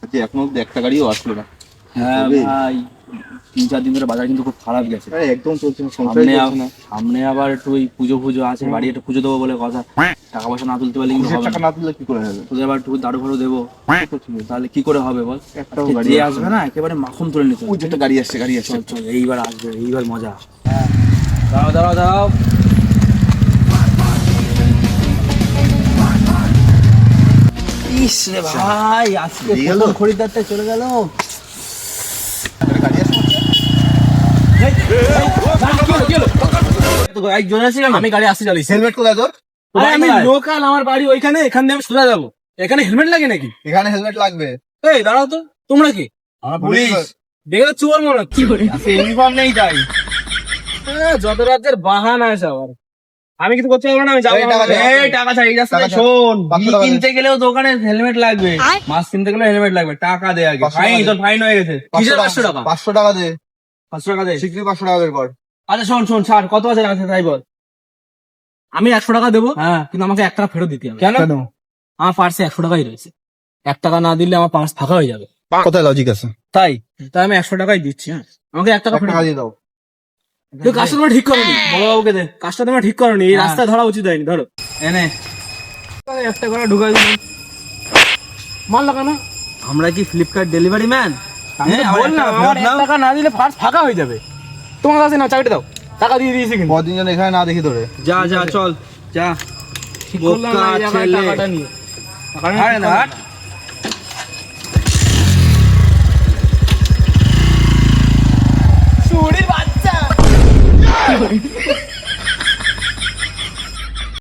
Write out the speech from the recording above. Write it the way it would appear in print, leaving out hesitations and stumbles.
আজকে এখনো অব্দি একটা গাড়িও আসলো না। হ্যাঁ ভাই, 3-4 দিন ধরে বাজার কিন্তু খুব খারাপ গেছে। একদম চলছে না, সংসারই চলছে না। সামনে আবার একটু ওই পুজো আছে, বাড়ি একটা পুজো দেবো বলে কথা। টাকা পয়সা না তুলতে পারলে কিন্তু হবে টাকা না। না দিলে কি করে হবে? তোদের আবার একটু দারু ফারু দেবো, তাহলে কি করে হবে বল? একটাও আজকে গাড়ি যে আসছে আসবে না একেবারে মাখন তুলে নিতে ওই যে একটা গাড়ি আসছে, গাড়ি আসছে। চল চল, এইবার আসবে, এইবার মজা। হ্যাঁ, দাঁড়াও দাঁড়াও দাঁড়াও। ইস রে ভাই, আজকে দিয়ে গেল? প্রথম খরিদ্দারটা চলে গেল। গাড়ি আসছে। আমি গাড়ি আসতে চালিয়েছি। হেলমেট কোথায় তোর? আমি লোকাল, আমার বাড়ি ওইখানে, এখান দিয়ে আমি সোজা যাবো। এখানে হেলমেট লাগে নাকি? এখানে হেলমেট লাগবে। এই দাঁড়াও তো, তোমরা কি পুলিশ। দেখে চোর মনে হচ্ছে। ইউনিফর্ম নেই তাই যত রাজ্যের বাহানা আছে আবার। আমি কিছু করতে পারবো না, আমি যাবো। এই টাকা দে। এই টাকা চাই, এই রাস্তায় টাকা শোন, 500 ঘি টাকা দে। কিনতে গেলেও দোকানে হেলমেট লাগবে, মাছ কিনতে গেলেও হেলমেট লাগবে। টাকা দে আগে। 500 ফাইন, টাকা দে। তোর ফাইন হয়ে গেছে। কিসের 500 টাকা? 500 টাকা দে। 500 টাকা দে। শিগগিরই 500 টাকা বের কর। আচ্ছা শোন শোন, ছাড়, কত আছে আছে তাই বল। আমি 100 টাকা দেবো, কিন্তু আমাকে 1 টাকা ফেরত দিতে হবে। কেন? আমার পার্সে 100 টাকাই রয়েছে। 1 টাকা না দিলে আমার পার্স ফাঁকা হয়ে যাবে। কোথায় লজিক আছে? তাই তাই আমি 100 টাকাই দিচ্ছি। হ্যাঁ, আমাকে 1 টাকা 1 ফেরত টাকা দিয়ে দাও। তুই কাজটা তোমরা ঠিক করোনি, বড় বাবুকে দে। কাজটা তোমরা ঠিক করোনি, এই রাস্তায় ধরা উচিত হয়নি। ধরো এনে 1 টাকা করে ঢুকাই দিলাম। মাল লাগানো। আমরা কি ফ্লিপকার্ট ডেলিভারি ম্যান? আমার 1 টাকা না দিলে পার্স ফাঁকা হয়ে যাবে। তোমার কাছে না, চাবিটা দাও। টাকা দিয়ে দিয়েছি কিন্তু। কদিন যেন এখানে না দেখি তোরে। যা যা চল যা। বোকা ছেলে। আরে না,